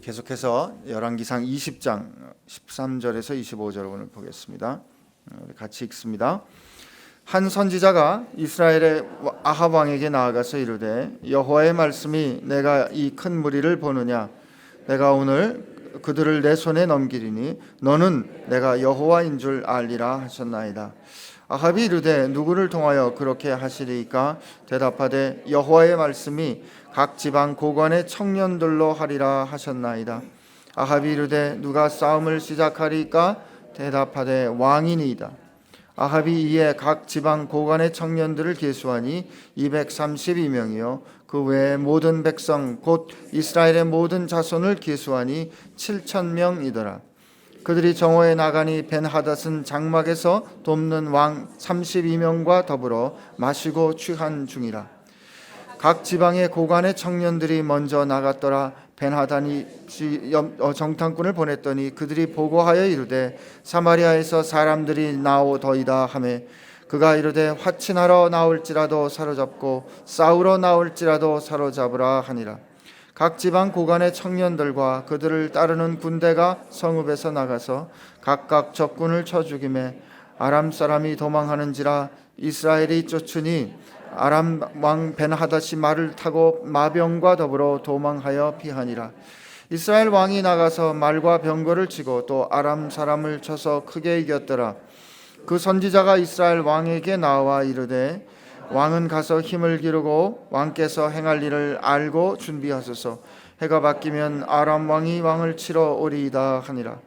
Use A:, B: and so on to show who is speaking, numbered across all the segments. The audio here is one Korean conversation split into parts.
A: 계속해서 열왕기상 20장 13절에서 25절 오늘 보겠습니다. 우리 같이 읽습니다. 한 선지자가 이스라엘의 아합 왕에게 나아가서 이르되 여호와의 말씀이 내가 이 큰 무리를 보느냐 내가 오늘 그들을 내 손에 넘기리니 너는 내가 여호와인 줄 알리라 하셨나이다. 아합이 이르되 누구를 통하여 그렇게 하시리이까? 대답하되 여호와의 말씀이 각 지방 고관의 청년들로 하리라 하셨나이다. 아합이 이르되 누가 싸움을 시작하리이까? 대답하되 왕이니이다. 아합이 이에 각 지방 고관의 청년들을 계수하니 232명이요 그 외에 모든 백성 곧 이스라엘의 모든 자손을 계수하니 7,000명이더라. 그들이 정오에 나가니 벤하닷은 장막에서 돕는 왕 32명과 더불어 마시고 취한 중이라. 각 지방의 고관의 청년들이 먼저 나갔더라. 벤하닷이 정탐꾼을 보냈더니 그들이 보고하여 이르되 사마리아에서 사람들이 나오더이다 하매 그가 이르되 화친하러 나올지라도 사로잡고 싸우러 나올지라도 사로잡으라 하니라. 각 지방 고관의 청년들과 그들을 따르는 군대가 성읍에서 나가서 각각 적군을 쳐 죽이매 아람 사람이 도망하는지라. 이스라엘이 쫓으니 아람 왕 벤하닷이 말을 타고 마병과 더불어 도망하여 피하니라. 이스라엘 왕이 나가서 말과 병거를 치고 또 아람 사람을 쳐서 크게 이겼더라. 그 선지자가 이스라엘 왕에게 나와 이르되 왕은 가서 힘을 기르고 왕께서 행할 일을 알고 준비하소서. 해가 바뀌면 아람 왕이 왕을 치러 오리이다 하니라.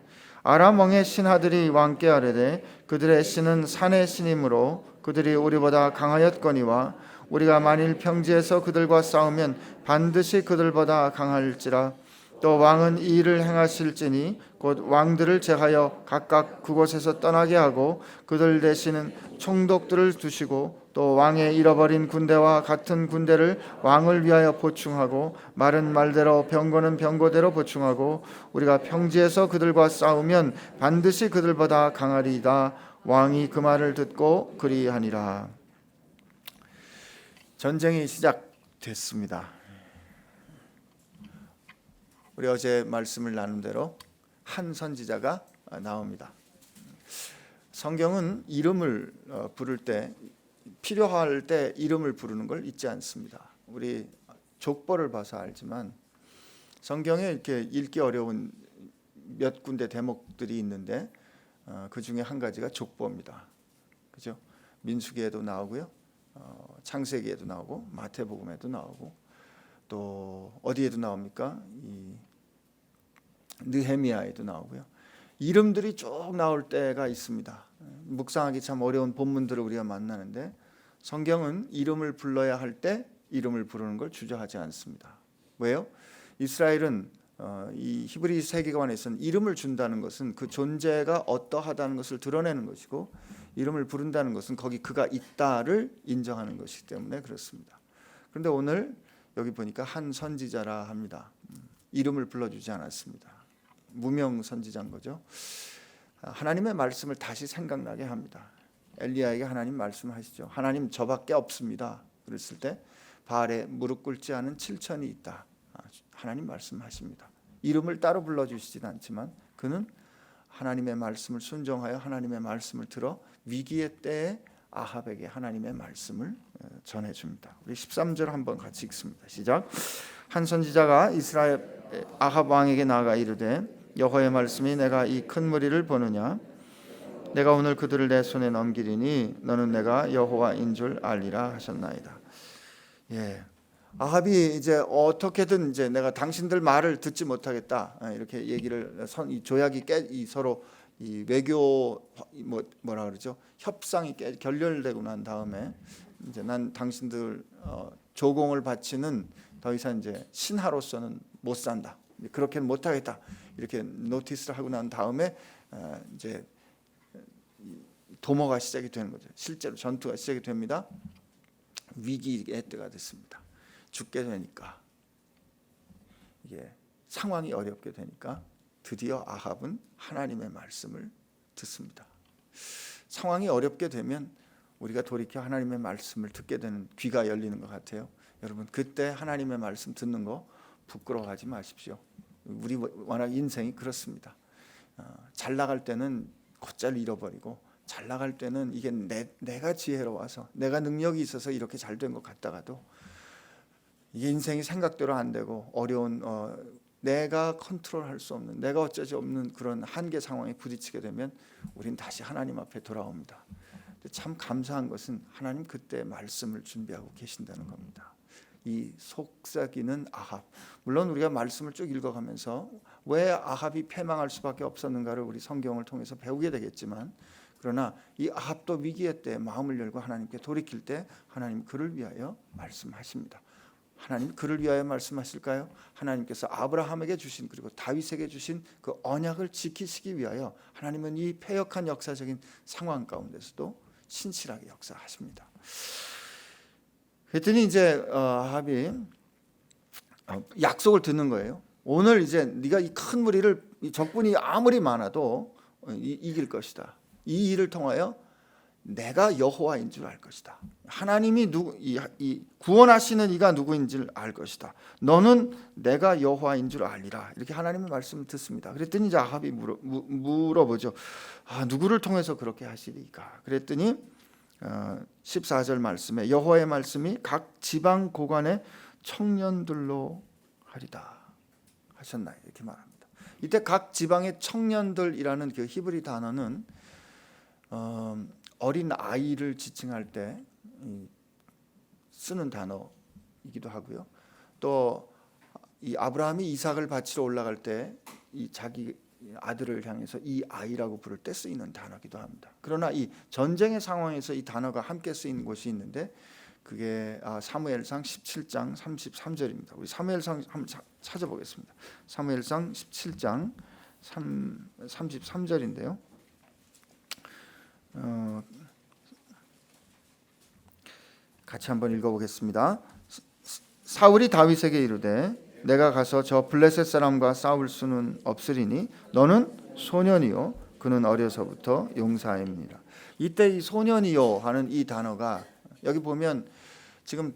A: 아람 왕의 신하들이 왕께 아뢰되 그들의 신은 산의 신이므로 그들이 우리보다 강하였거니와 우리가 만일 평지에서 그들과 싸우면 반드시 그들보다 강할지라. 또 왕은 이 일을 행하실지니 곧 왕들을 제하여 각각 그곳에서 떠나게 하고 그들 대신은 총독들을 두시고 또 왕의 잃어버린 군대와 같은 군대를 왕을 위하여 보충하고 말은 말대로 병거는 병거대로 보충하고 우리가 평지에서 그들과 싸우면 반드시 그들보다 강하리이다. 왕이 그 말을 듣고 그리하니라. 전쟁이 시작됐습니다. 우리 어제 말씀을 나눈 대로 한 선지자가 나옵니다. 성경은 이름을 부를 때 필요할 때 이름을 부르는 걸 잊지 않습니다. 우리 족보를 봐서 알지만 성경에 이렇게 읽기 어려운 몇 군데 대목들이 있는데 그 중에 한 가지가 족보입니다. 그죠? 민수기에도 나오고요, 창세기에도 나오고 마태복음에도 나오고 또 어디에도 나옵니까? 이 느헤미야에도 나오고요. 이름들이 쭉 나올 때가 있습니다. 묵상하기 참 어려운 본문들을 우리가 만나는데 성경은 이름을 불러야 할 때 이름을 부르는 걸 주저하지 않습니다. 왜요? 이스라엘은 이 히브리 세계관에서는 이름을 준다는 것은 그 존재가 어떠하다는 것을 드러내는 것이고 이름을 부른다는 것은 거기 그가 있다를 인정하는 것이기 때문에 그렇습니다. 그런데 오늘 여기 보니까 한 선지자라 합니다. 이름을 불러주지 않았습니다. 무명 선지자인 거죠. 하나님의 말씀을 다시 생각나게 합니다. 엘리야에게 하나님 말씀하시죠. 하나님 저밖에 없습니다. 그랬을 때 바알에 무릎 꿇지 않은 7천이 있다. 하나님 말씀하십니다. 이름을 따로 불러주시진 않지만 그는 하나님의 말씀을 순종하여 하나님의 말씀을 들어 위기의 때에 아합에게 하나님의 말씀을 전해줍니다. 우리 13절 한번 같이 읽습니다. 시작. 한 선지자가 이스라엘 아합 왕에게 나아가 이르되 여호와의 말씀이 내가 이 큰 무리를 보느냐 내가 오늘 그들을 내 손에 넘기리니 너는 내가 여호와인 줄 알리라 하셨나이다. 예, 아합이 이제 어떻게든 이제 내가 당신들 말을 듣지 못하겠다 이렇게 얘기를 이 조약이 서로 이 외교 뭐라 그러죠? 협상이 결렬되고 난 다음에 이제 난 당신들 조공을 바치는 더 이상 이제 신하로서는 못 산다. 그렇게는 못 하겠다. 이렇게 노티스를 하고 난 다음에 이제 도모가 시작이 되는 거죠. 실제로 전투가 시작이 됩니다. 위기의 때가 됐습니다. 죽게 되니까 이게 상황이 어렵게 되니까 드디어 아합은 하나님의 말씀을 듣습니다. 상황이 어렵게 되면 우리가 돌이켜 하나님의 말씀을 듣게 되는 귀가 열리는 것 같아요. 여러분 그때 하나님의 말씀 듣는 거 부끄러워하지 마십시오. 우리 워낙 인생이 그렇습니다. 잘 나갈 때는 곧잘 잃어버리고, 잘 나갈 때는 이게 내가 지혜로워서, 내가 능력이 있어서 이렇게 잘 된 것 같다가도 이게 인생이 생각대로 안 되고 어려운 내가 컨트롤할 수 없는, 내가 어쩌지 없는 그런 한계 상황에 부딪히게 되면 우린 다시 하나님 앞에 돌아옵니다. 참 감사한 것은 하나님 그때 말씀을 준비하고 계신다는 겁니다. 이 속삭이는 아합, 물론 우리가 말씀을 쭉 읽어가면서 왜 아합이 패망할 수밖에 없었는가를 우리 성경을 통해서 배우게 되겠지만, 그러나 이 아합도 위기의 때 마음을 열고 하나님께 돌이킬 때 하나님 그를 위하여 말씀하십니다. 하나님 그를 위하여 말씀하실까요? 하나님께서 아브라함에게 주신, 그리고 다윗에게 주신 그 언약을 지키시기 위하여 하나님은 이 패역한 역사적인 상황 가운데서도 신실하게 역사하십니다. 그랬더니 이제 아합이 약속을 듣는 거예요. 오늘 이제 네가 이 큰 무리를, 이 적군이 아무리 많아도 이길 것이다. 이 일을 통하여 내가 여호와인 줄 알 것이다. 하나님이 이 구원하시는 이가 누구인지를 알 것이다. 너는 내가 여호와인 줄 알리라. 이렇게 하나님의 말씀을 듣습니다. 그랬더니 이제 아합이 물어보죠. 누구를 통해서 그렇게 하시리까? 그랬더니 14절 말씀에 여호와의 말씀이 각 지방 고관의 청년들로 하리다 하셨나요? 이렇게 말합니다. 이때 각 지방의 청년들이라는 그 히브리 단어는 어린 아이를 지칭할 때 쓰는 단어이기도 하고요. 또 이 아브라함이 이삭을 바치러 올라갈 때 이 자기 아들을 향해서 이 아이라고 부를 때 쓰이는 단어이기도 합니다. 그러나 이 전쟁의 상황에서 이 단어가 함께 쓰이는 곳이 있는데 그게 사무엘상 17장 33절입니다. 우리 사무엘상 한번 찾아보겠습니다. 사무엘상 17장 33절인데요. 같이 한번 읽어보겠습니다. 사울이 다윗에게 이르되 내가 가서 저 블레셋 사람과 싸울 수는 없으리니 너는 소년이요 그는 어려서부터 용사입니다. 이때 이 소년이요 하는 이 단어가 여기 보면 지금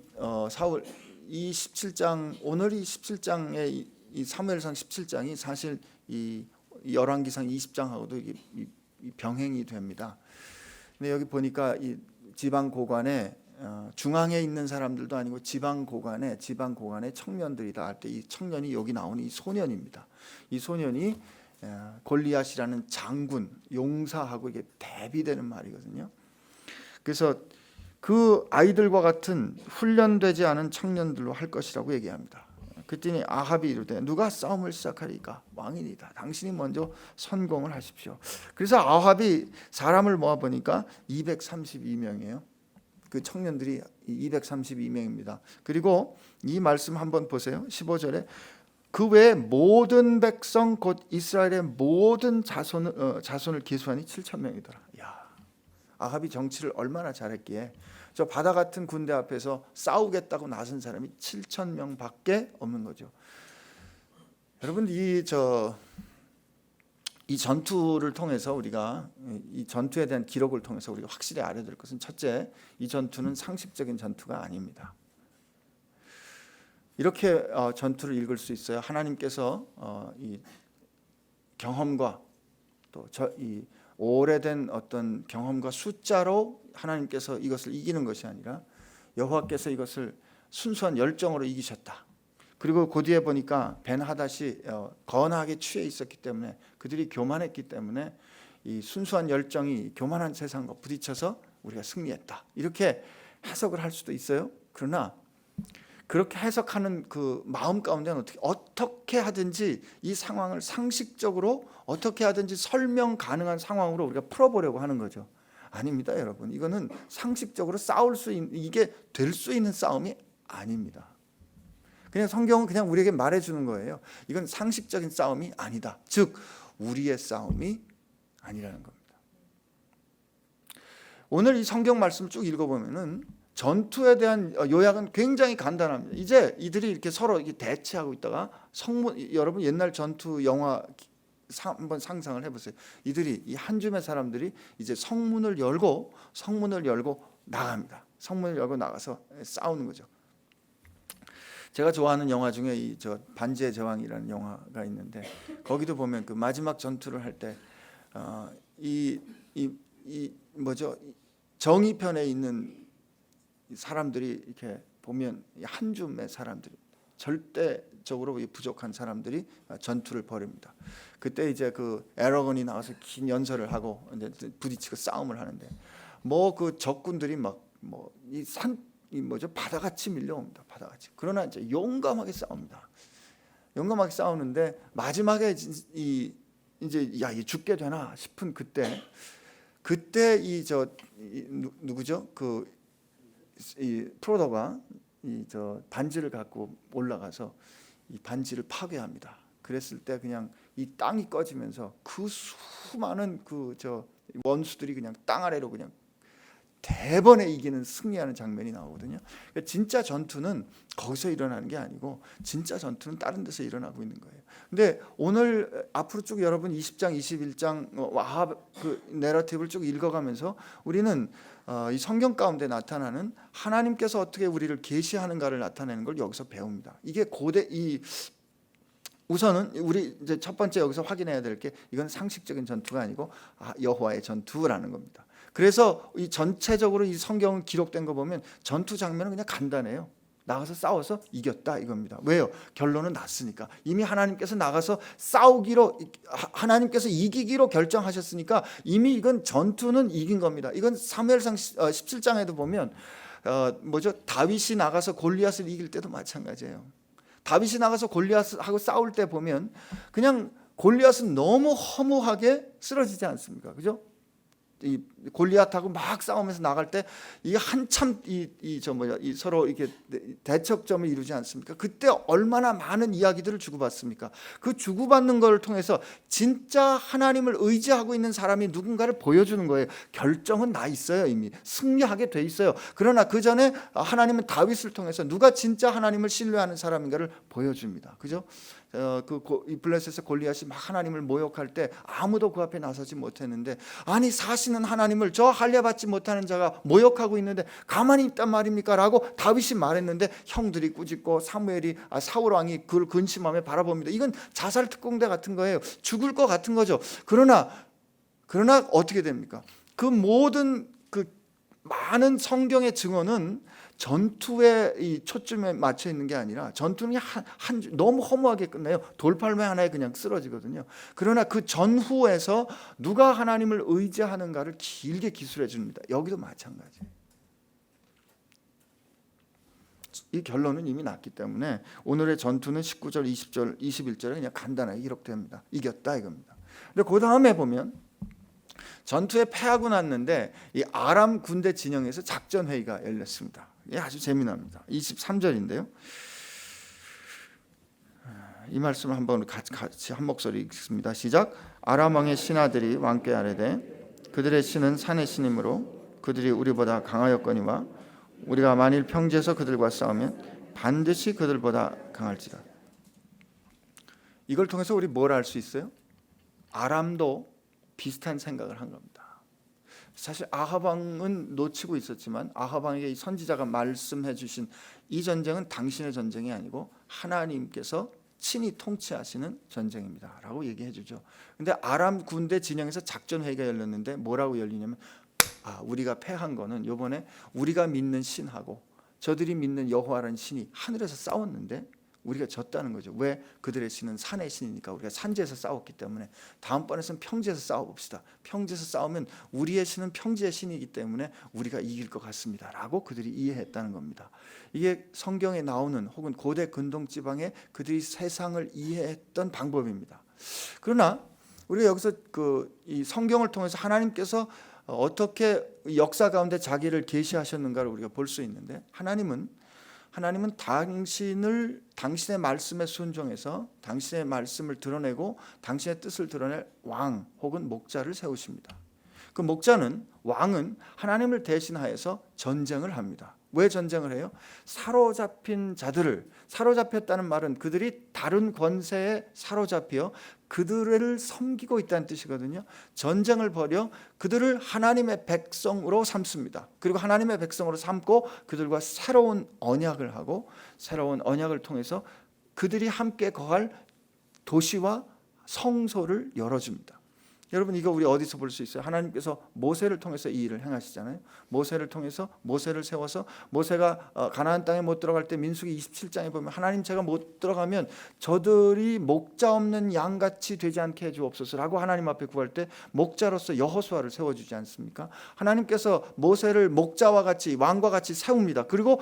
A: 사울 이 17장, 오늘이 17장의 이 사무엘상 17장이 사실 이 열왕기상 20장하고도 이 병행이 됩니다. 근데 여기 보니까 이 지방 고관에 중앙에 있는 사람들도 아니고 지방 고관에 청년들이다 할 때 이 청년이 여기 나오는 이 소년입니다. 이 소년이 골리앗이라는 장군, 용사하고 이게 대비되는 말이거든요. 그래서 그 아이들과 같은 훈련되지 않은 청년들로 할 것이라고 얘기합니다. 그랬더니 아합이 이르되 누가 싸움을 시작하리까? 왕이니이다. 당신이 먼저 선공을 하십시오. 그래서 아합이 사람을 모아보니까 232명이에요. 그 청년들이 232명입니다. 그리고 이 말씀 한번 보세요. 15절에 그 외에 모든 백성 곧 이스라엘의 모든 자손을 계수하니 7,000명이더라. 야, 아합이 정치를 얼마나 잘했기에 저 바다 같은 군대 앞에서 싸우겠다고 나선 사람이 7,000명밖에 없는 거죠. 여러분 이 전투를 통해서 우리가 이 전투에 대한 기록을 통해서 우리가 확실히 알아야 될 것은 첫째, 이 전투는 상식적인 전투가 아닙니다. 이렇게 전투를 읽을 수 있어요. 하나님께서 이 경험과 또 이 오래된 어떤 경험과 숫자로 하나님께서 이것을 이기는 것이 아니라 여호와께서 이것을 순수한 열정으로 이기셨다. 그리고 그 뒤에 보니까 벤하닷이 거나하게 취해 있었기 때문에, 그들이 교만했기 때문에 이 순수한 열정이 교만한 세상과 부딪혀서 우리가 승리했다. 이렇게 해석을 할 수도 있어요. 그러나 그렇게 해석하는 그 마음 가운데는 어떻게 하든지 이 상황을 상식적으로 어떻게 하든지 설명 가능한 상황으로 우리가 풀어보려고 하는 거죠. 아닙니다, 여러분. 이거는 상식적으로 싸울 수 있는, 이게 될 수 있는 싸움이 아닙니다. 그냥 성경은 그냥 우리에게 말해주는 거예요. 이건 상식적인 싸움이 아니다. 즉 우리의 싸움이 아니라는 겁니다. 오늘 이 성경 말씀을 쭉 읽어보면은 전투에 대한 요약은 굉장히 간단합니다. 이제 이들이 이렇게 서로 이렇게 대치하고 있다가 여러분 옛날 전투 영화 한번 상상을 해보세요. 이들이 이 한 줌의 사람들이 이제 성문을 열고 나갑니다. 성문을 열고 나가서 싸우는 거죠. 제가 좋아하는 영화 중에 저 반지의 제왕이라는 영화가 있는데 거기도 보면 그 마지막 전투를 할 때 이 뭐죠? 정의편에 있는 사람들이 이렇게 보면 한 줌의 사람들이 절대적으로 부족한 사람들이 전투를 벌입니다. 그때 이제 그 에러건이 나와서 긴 연설을 하고 이제 부딪히고 싸움을 하는데 뭐 그 적군들이 막 뭐 이 뭐죠? 바다같이 밀려옵니다. 바다같이. 그러나 이제 용감하게 싸웁니다. 용감하게 싸우는데 마지막에 이제 야, 이 죽게 되나 싶은 그때 누구죠? 이 프로도가 저 반지를 갖고 올라가서 이 반지를 파괴합니다. 그랬을 때 그냥 이 땅이 꺼지면서 그 수많은 그 저 원수들이 그냥 땅 아래로 그냥 대번에 이기는 승리하는 장면이 나오거든요. 그러니까 진짜 전투는 거기서 일어나는 게 아니고 진짜 전투는 다른 데서 일어나고 있는 거예요. 근데 오늘 앞으로 쭉 여러분 20장, 21장 그 내러티브를 쭉 읽어가면서 우리는 이 성경 가운데 나타나는 하나님께서 어떻게 우리를 계시하는가를 나타내는 걸 여기서 배웁니다. 이게 우선은 우리 이제 첫 번째 여기서 확인해야 될 게 이건 상식적인 전투가 아니고 여호와의 전투라는 겁니다. 그래서 이 전체적으로 이 성경 기록된 거 보면 전투 장면은 그냥 간단해요. 나가서 싸워서 이겼다 이겁니다. 왜요? 결론은 났으니까. 이미 하나님께서 나가서 하나님께서 이기기로 결정하셨으니까 이미 이건 전투는 이긴 겁니다. 이건 사무엘상 17장에도 보면 다윗이 나가서 골리앗을 이길 때도 마찬가지예요. 다윗이 나가서 골리앗하고 싸울 때 보면 그냥 골리앗은 너무 허무하게 쓰러지지 않습니까? 그죠? 이 골리앗하고 막 싸우면서 나갈 때 이게 한참 서로 이렇게 대척점을 이루지 않습니까? 그때 얼마나 많은 이야기들을 주고받습니까? 그 주고받는 걸 통해서 진짜 하나님을 의지하고 있는 사람이 누군가를 보여주는 거예요. 결정은 나 있어요. 이미 승리하게 돼 있어요. 그러나 그 전에 하나님은 다윗을 통해서 누가 진짜 하나님을 신뢰하는 사람인가를 보여줍니다. 그죠? 이 블레셋의 골리앗이 막 하나님을 모욕할 때 아무도 그 앞에 나서지 못했는데 아니 사시는 하나님을 저 할례받지 못하는 자가 모욕하고 있는데 가만히 있단 말입니까? 라고 다윗이 말했는데 형들이 꾸짖고 사울 왕이 그걸 근심하며 바라봅니다. 이건 자살 특공대 같은 거예요. 죽을 것 같은 거죠. 그러나 어떻게 됩니까? 그 모든 그 많은 성경의 증언은 전투에 이 초점에 맞춰 있는 게 아니라 전투는 너무 허무하게 끝나요. 돌팔매 하나에 그냥 쓰러지거든요. 그러나 그 전후에서 누가 하나님을 의지하는가를 길게 기술해 줍니다. 여기도 마찬가지예요. 이 결론은 이미 났기 때문에 오늘의 전투는 19절, 20절, 21절에 그냥 간단하게 기록됩니다. 이겼다 이겁니다. 근데 그 다음에 보면 전투에 패하고 났는데 이 아람 군대 진영에서 작전 회의가 열렸습니다. 이게 아주 재미납니다. 23절인데요. 이 말씀을 한번 같이 한 목소리 읽습니다. 시작. 아람 왕의 신하들이 왕께 아뢰되 그들의 신은 산의 신이므로 그들이 우리보다 강하였거니와 우리가 만일 평지에서 그들과 싸우면 반드시 그들보다 강할지라. 이걸 통해서 우리 뭘 알 수 있어요? 아람도 비슷한 생각을 한 겁니다. 사실 아합 왕은 놓치고 있었지만 아합 왕에게 선지자가 말씀해 주신 이 전쟁은 당신의 전쟁이 아니고 하나님께서 친히 통치하시는 전쟁입니다 라고 얘기해 주죠. 근데 아람 군대 진영에서 작전 회의가 열렸는데 뭐라고 열리냐면 우리가 패한 거는 이번에 우리가 믿는 신하고 저들이 믿는 여호와라는 신이 하늘에서 싸웠는데 우리가 졌다는 거죠. 왜? 그들의 신은 산의 신이니까 우리가 산지에서 싸웠기 때문에 다음번에는 평지에서 싸워봅시다. 평지에서 싸우면 우리의 신은 평지의 신이기 때문에 우리가 이길 것 같습니다 라고 그들이 이해했다는 겁니다. 이게 성경에 나오는 혹은 고대 근동지방에 그들이 세상을 이해했던 방법입니다. 그러나 우리가 여기서 이 성경을 통해서 하나님께서 어떻게 역사 가운데 자기를 계시하셨는가를 우리가 볼 수 있는데 하나님은 당신의 말씀에 순종해서 당신의 말씀을 드러내고 당신의 뜻을 드러낼 왕 혹은 목자를 세우십니다. 그 왕은 하나님을 대신하여서 전쟁을 합니다. 왜 전쟁을 해요? 사로잡힌 자들을, 사로잡혔다는 말은 그들이 다른 권세에 사로잡혀 그들을 섬기고 있다는 뜻이거든요. 전쟁을 벌여 그들을 하나님의 백성으로 삼습니다. 그리고 하나님의 백성으로 삼고 그들과 새로운 언약을 하고 새로운 언약을 통해서 그들이 함께 거할 도시와 성소를 열어줍니다. 여러분, 이거 우리 어디서 볼 수 있어요? 하나님께서 모세를 통해서 이 일을 행하시잖아요. 모세를 통해서, 모세를 세워서 모세가 가나안 땅에 못 들어갈 때 민수기 27장에 보면 하나님, 제가 못 들어가면 저들이 목자 없는 양같이 되지 않게 해주옵소서라고 하나님 앞에 구할 때 목자로서 여호수아를 세워주지 않습니까? 하나님께서 모세를 목자와 같이, 왕과 같이 세웁니다. 그리고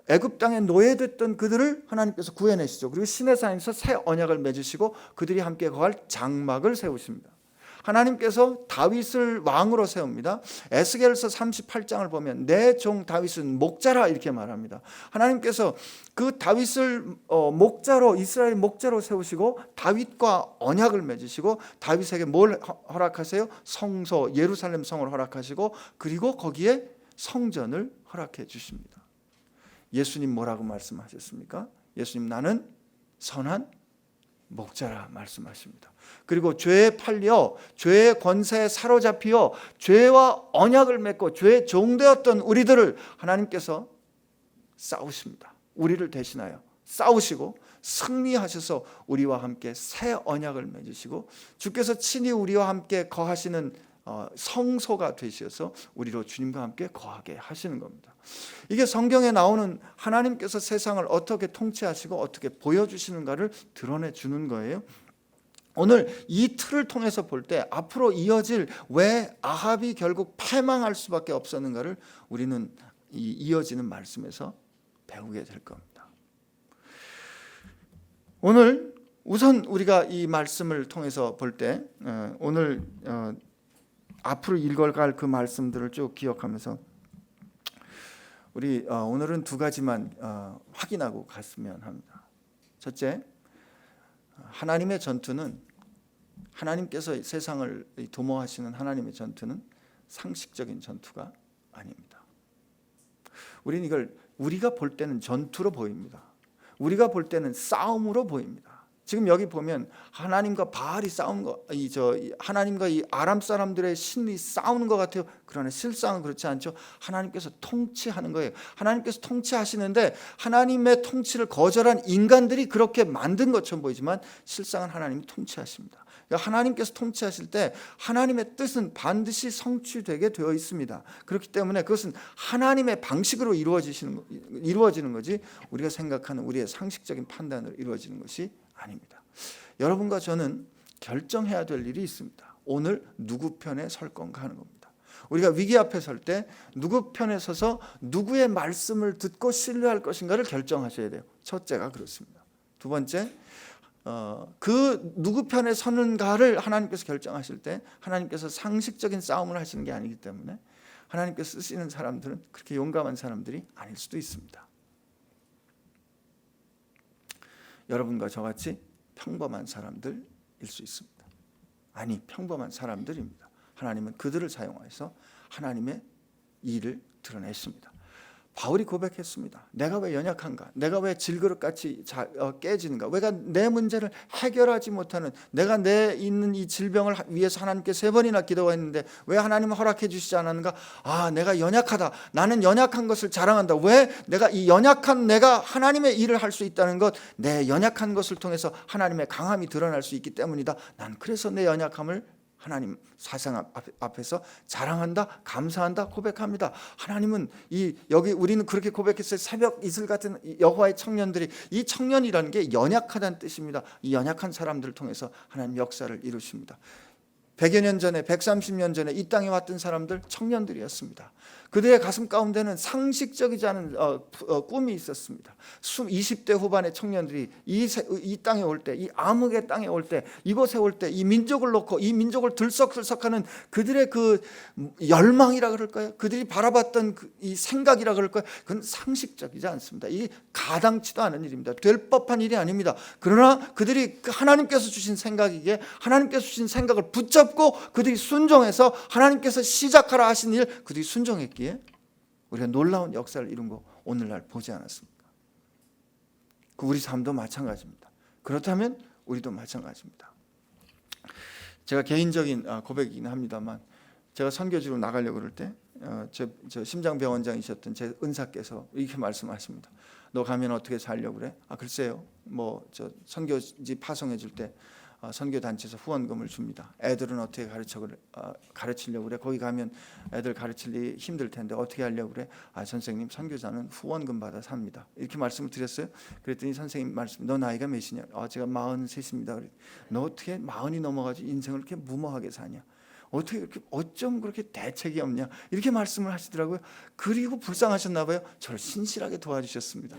A: 애굽 땅에 노예됐던 그들을 하나님께서 구해내시죠. 그리고 시내산에서 새 언약을 맺으시고 그들이 함께 거할 장막을 세우십니다. 하나님께서 다윗을 왕으로 세웁니다. 에스겔서 38장을 보면 내 종 다윗은 목자라 이렇게 말합니다. 하나님께서 그 다윗을 목자로, 이스라엘 목자로 세우시고 다윗과 언약을 맺으시고 다윗에게 뭘 허락하세요? 성소, 예루살렘 성을 허락하시고 그리고 거기에 성전을 허락해 주십니다. 예수님 뭐라고 말씀하셨습니까? 예수님, 나는 선한 목자라 말씀하십니다. 그리고 죄에 팔려 죄의 권세에 사로잡히어 죄와 언약을 맺고 죄의 종되었던 우리들을 하나님께서 싸우십니다. 우리를 대신하여 싸우시고 승리하셔서 우리와 함께 새 언약을 맺으시고 주께서 친히 우리와 함께 거하시는 성소가 되셔서 우리로 주님과 함께 거하게 하시는 겁니다. 이게 성경에 나오는 하나님께서 세상을 어떻게 통치하시고 어떻게 보여주시는가를 드러내 주는 거예요. 오늘 이 틀을 통해서 볼 때 앞으로 이어질 왜 아합이 결국 패망할 수밖에 없었는가를 우리는 이 이어지는 말씀에서 배우게 될 겁니다. 오늘 우선 우리가 이 말씀을 통해서 볼 때 오늘 앞으로 읽어갈 그 말씀들을 쭉 기억하면서 우리 오늘은 두 가지만 확인하고 갔으면 합니다. 첫째, 하나님의 전투는, 하나님께서 세상을 도모하시는 하나님의 전투는 상식적인 전투가 아닙니다. 우리는 이걸 우리가 볼 때는 전투로 보입니다. 우리가 볼 때는 싸움으로 보입니다. 지금 여기 보면 하나님과 바알이 싸우는 거, 하나님과 이 아람 사람들의 신이 싸우는 것 같아요. 그러나 실상은 그렇지 않죠. 하나님께서 통치하는 거예요. 하나님께서 통치하시는데 하나님의 통치를 거절한 인간들이 그렇게 만든 것처럼 보이지만 실상은 하나님이 통치하십니다. 하나님께서 통치하실 때 하나님의 뜻은 반드시 성취되게 되어 있습니다. 그렇기 때문에 그것은 하나님의 방식으로 이루어지는 거지 우리가 생각하는 우리의 상식적인 판단으로 이루어지는 것이 아닙니다. 여러분과 저는 결정해야 될 일이 있습니다. 오늘 누구 편에 설 건가 하는 겁니다. 우리가 위기 앞에 설 때 누구 편에 서서 누구의 말씀을 듣고 신뢰할 것인가를 결정하셔야 돼요. 첫째가 그렇습니다. 두 번째, 그 누구 편에 서는가를 하나님께서 결정하실 때 하나님께서 상식적인 싸움을 하시는 게 아니기 때문에 하나님께서 쓰시는 사람들은 그렇게 용감한 사람들이 아닐 수도 있습니다. 여러분과 저같이 평범한 사람들일 수 있습니다. 아니, 평범한 사람들입니다. 하나님은 그들을 사용해서 하나님의 일을 드러내십니다. 바울이 고백했습니다. 내가 왜 연약한가? 내가 왜 질그릇같이 깨지는가? 왜 내 문제를 해결하지 못하는, 내가 내 있는 이 질병을 위해서 하나님께 3번이나 기도했는데 왜 하나님은 허락해 주시지 않았는가? 내가 연약하다. 나는 연약한 것을 자랑한다. 왜 내가 이 연약한 내가 하나님의 일을 할 수 있다는 것, 내 연약한 것을 통해서 하나님의 강함이 드러날 수 있기 때문이다. 난 그래서 내 연약함을 하나님 사상 앞에서 자랑한다, 감사한다, 고백합니다. 하나님은 여기 우리는 그렇게 고백했어요. 새벽 이슬 같은 여호와의 청년들이, 이 청년이라는 게 연약하다는 뜻입니다. 이 연약한 사람들을 통해서 하나님 역사를 이루십니다. 100여 년 전에, 130년 전에 이 땅에 왔던 사람들 청년들이었습니다. 그들의 가슴 가운데는 상식적이지 않은 꿈이 있었습니다. 20대 후반의 청년들이 이 땅에 올 때, 이 암흑의 땅에 올 때, 이곳에 올 때 이 민족을 놓고 이 민족을 들썩들썩하는 그들의 그 열망이라 그럴까요? 그들이 바라봤던 이 생각이라 그럴까요? 그건 상식적이지 않습니다. 이 가당치도 않은 일입니다. 될 법한 일이 아닙니다. 그러나 그들이 하나님께서 주신 생각이기에 하나님께서 주신 생각을 붙잡고 그들이 순종해서 하나님께서 시작하라 하신 일, 그들이 순종했기에 우리가 놀라운 역사를 이룬 거 오늘날 보지 않았습니까? 그 우리 삶도 마찬가지입니다. 그렇다면 우리도 마찬가지입니다. 제가 개인적인 고백이긴 합니다만, 제가 선교지로 나가려고 그럴 때 저 심장병원장이셨던 제 은사께서 이렇게 말씀하십니다. 너 가면 어떻게 살려고 그래? 글쎄요, 뭐 저 선교지 파송해 줄 때 선교 단체에서 후원금을 줍니다. 애들은 어떻게 가르치려고 그래? 거기 가면 애들 가르치기 힘들 텐데 어떻게 하려고 그래? 선생님, 선교사는 후원금 받아 삽니다. 이렇게 말씀을 드렸어요. 그랬더니 선생님 말씀, 너 나이가 몇이냐? 제가 43입니다. 너 어떻게 40이 넘어가지고 인생을 이렇게 무모하게 사냐? 어떻게 그렇게 어쩜 그렇게 대책이 없냐? 이렇게 말씀을 하시더라고요. 그리고 불쌍하셨나 봐요. 저를 신실하게 도와주셨습니다.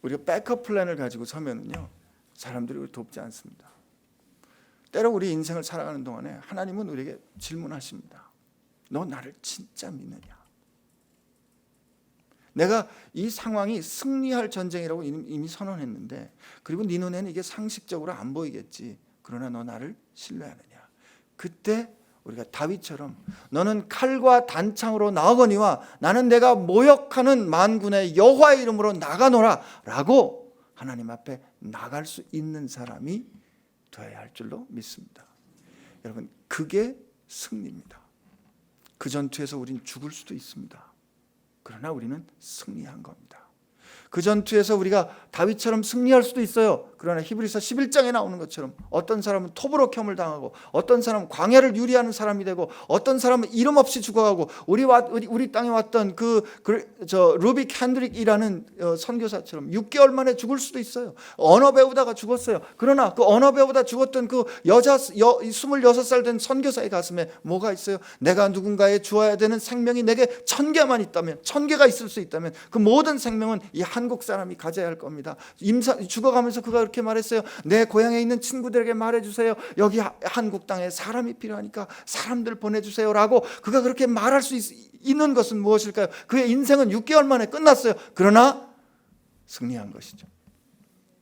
A: 우리가 백업 플랜을 가지고 서면은요, 사람들이 우리 돕지 않습니다. 때로 우리 인생을 살아가는 동안에 하나님은 우리에게 질문하십니다. 너 나를 진짜 믿느냐? 내가 이 상황이 승리할 전쟁이라고 이미 선언했는데, 그리고 네 눈에는 이게 상식적으로 안 보이겠지. 그러나 너 나를 신뢰하느냐? 그때 우리가 다윗처럼 너는 칼과 단창으로 나오거니와 나는 내가 모욕하는 만군의 여호와의 이름으로 나가노라 라고 하나님 앞에 나갈 수 있는 사람이 되어야 할 줄로 믿습니다. 여러분, 그게 승리입니다. 그 전투에서 우린 죽을 수도 있습니다. 그러나 우리는 승리한 겁니다. 그 전투에서 우리가 다윗처럼 승리할 수도 있어요. 그러나 히브리서 11장에 나오는 것처럼 어떤 사람은 톱으로 켬을 당하고, 어떤 사람은 광야를 유리하는 사람이 되고, 어떤 사람은 이름 없이 죽어가고, 우리 땅에 왔던 루비 캔드릭이라는 선교사처럼 6개월 만에 죽을 수도 있어요. 언어 배우다가 죽었어요. 그러나 그 언어 배우다 죽었던 그 26살 된 선교사의 가슴에 뭐가 있어요? 내가 누군가에 주어야 되는 생명이 내게 1000개만 있다면, 1000개가 있을 수 있다면 그 모든 생명은 이 한국 사람이 가져야 할 겁니다. 죽어가면서 그가 그렇게 말했어요. 내 고향에 있는 친구들에게 말해주세요. 여기 한국 땅에 사람이 필요하니까 사람들 보내주세요 라고 그가 그렇게 말할 수 있는 것은 무엇일까요? 그의 인생은 6개월 만에 끝났어요. 그러나 승리한 것이죠.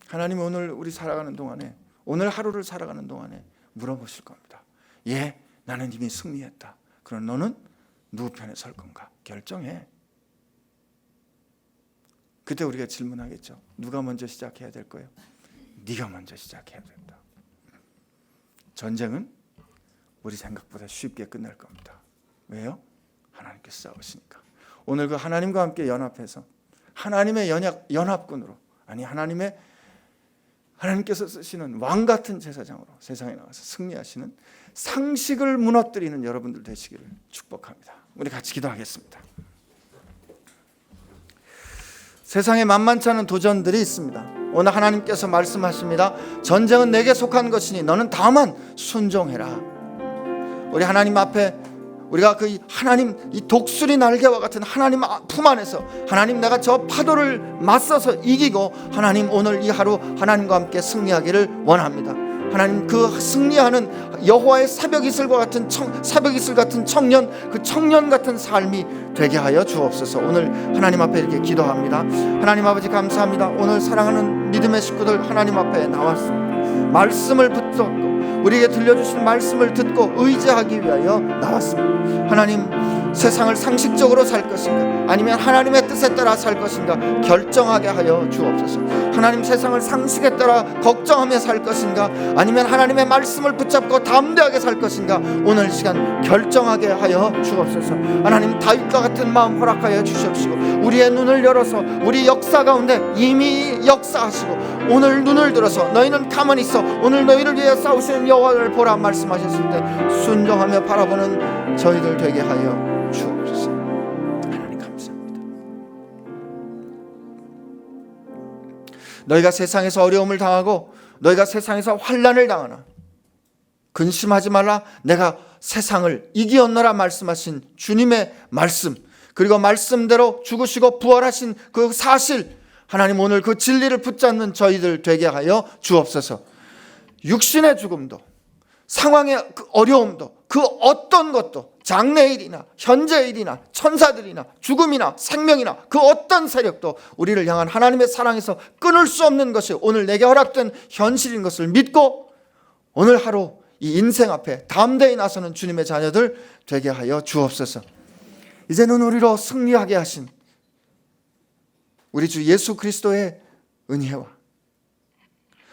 A: 하나님은 오늘 우리 살아가는 동안에, 오늘 하루를 살아가는 동안에 물어보실 겁니다. 나는 이미 승리했다. 그럼 너는 누구 편에 설 건가? 결정해. 그때 우리가 질문하겠죠. 누가 먼저 시작해야 될 거예요? 네가 먼저 시작해야 된다. 전쟁은 우리 생각보다 쉽게 끝날 겁니다. 왜요? 하나님께서 싸우시니까. 오늘 그 하나님과 함께 연합해서 하나님의 연합군으로, 하나님께서 쓰시는 왕 같은 제사장으로 세상에 나가서 승리하시는, 상식을 무너뜨리는 여러분들 되시기를 축복합니다. 우리 같이 기도하겠습니다. 세상에 만만치 않은 도전들이 있습니다. 오늘 하나님께서 말씀하십니다. 전쟁은 내게 속한 것이니 너는 다만 순종해라. 우리 하나님 앞에 우리가 그 하나님, 이 독수리 날개와 같은 하나님 품 안에서, 하나님, 내가 저 파도를 맞서서 이기고 하나님 오늘 이 하루 하나님과 함께 승리하기를 원합니다. 하나님, 그 승리하는 여호와의 새벽 이슬과 같은 새벽 이슬 같은 청년, 그 청년 같은 삶이 되게 하여 주옵소서. 오늘 하나님 앞에 이렇게 기도합니다. 하나님 아버지, 감사합니다. 오늘 사랑하는 믿음의 식구들 하나님 앞에 나왔습니다. 말씀을 붙잡고 우리에게 들려주신 말씀을 듣고 의지하기 위하여 나왔습니다. 하나님, 세상을 상식적으로 살 것인가, 아니면 하나님의 뜻에 따라 살 것인가 결정하게 하여 주옵소서. 하나님, 세상을 상식에 따라 걱정하며 살 것인가, 아니면 하나님의 말씀을 붙잡고 담대하게 살 것인가, 오늘 시간 결정하게 하여 주옵소서. 하나님, 다윗과 같은 마음 허락하여 주시옵시고, 우리의 눈을 열어서 우리 역사 가운데 이미 역사하시고, 오늘 눈을 들어서 너희는 가만히 있어, 오늘 너희를 위해 싸우시는 여호와를 보라 말씀하셨을 때 순종하며 바라보는 저희들 되게 하여 주옵소서. 하나님, 감사합니다. 너희가 세상에서 어려움을 당하고 너희가 세상에서 환난을 당하나 근심하지 말라, 내가 세상을 이기었노라 말씀하신 주님의 말씀, 그리고 말씀대로 죽으시고 부활하신 그 사실, 하나님, 오늘 그 진리를 붙잡는 저희들 되게 하여 주옵소서. 육신의 죽음도, 상황의 그 어려움도, 그 어떤 것도, 장래일이나 현재일이나 천사들이나 죽음이나 생명이나 그 어떤 세력도 우리를 향한 하나님의 사랑에서 끊을 수 없는 것이 오늘 내게 허락된 현실인 것을 믿고 오늘 하루 이 인생 앞에 담대히 나서는 주님의 자녀들 되게 하여 주옵소서. 이제는 우리로 승리하게 하신 우리 주 예수 그리스도의 은혜와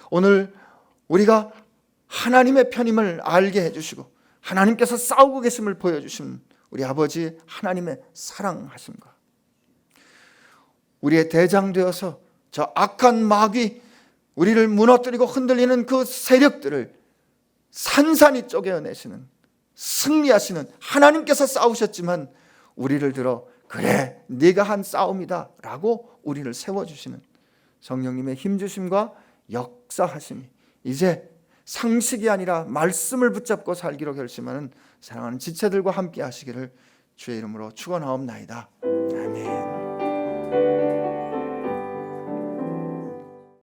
A: 오늘 우리가 하나님의 편임을 알게 해주시고 하나님께서 싸우고 계심을 보여주신 우리 아버지 하나님의 사랑하심과 우리의 대장 되어서 저 악한 마귀 우리를 무너뜨리고 흔들리는 그 세력들을 산산이 쪼개어내시는 승리하시는 하나님께서 싸우셨지만 우리를 들어 그래 네가 한 싸움이다 라고 우리를 세워주시는 성령님의 힘주심과 역사하심이 이제 상식이 아니라 말씀을 붙잡고 살기로 결심하는 사랑하는 지체들과 함께 하시기를 주의 이름으로 축원하옵나이다. 아멘.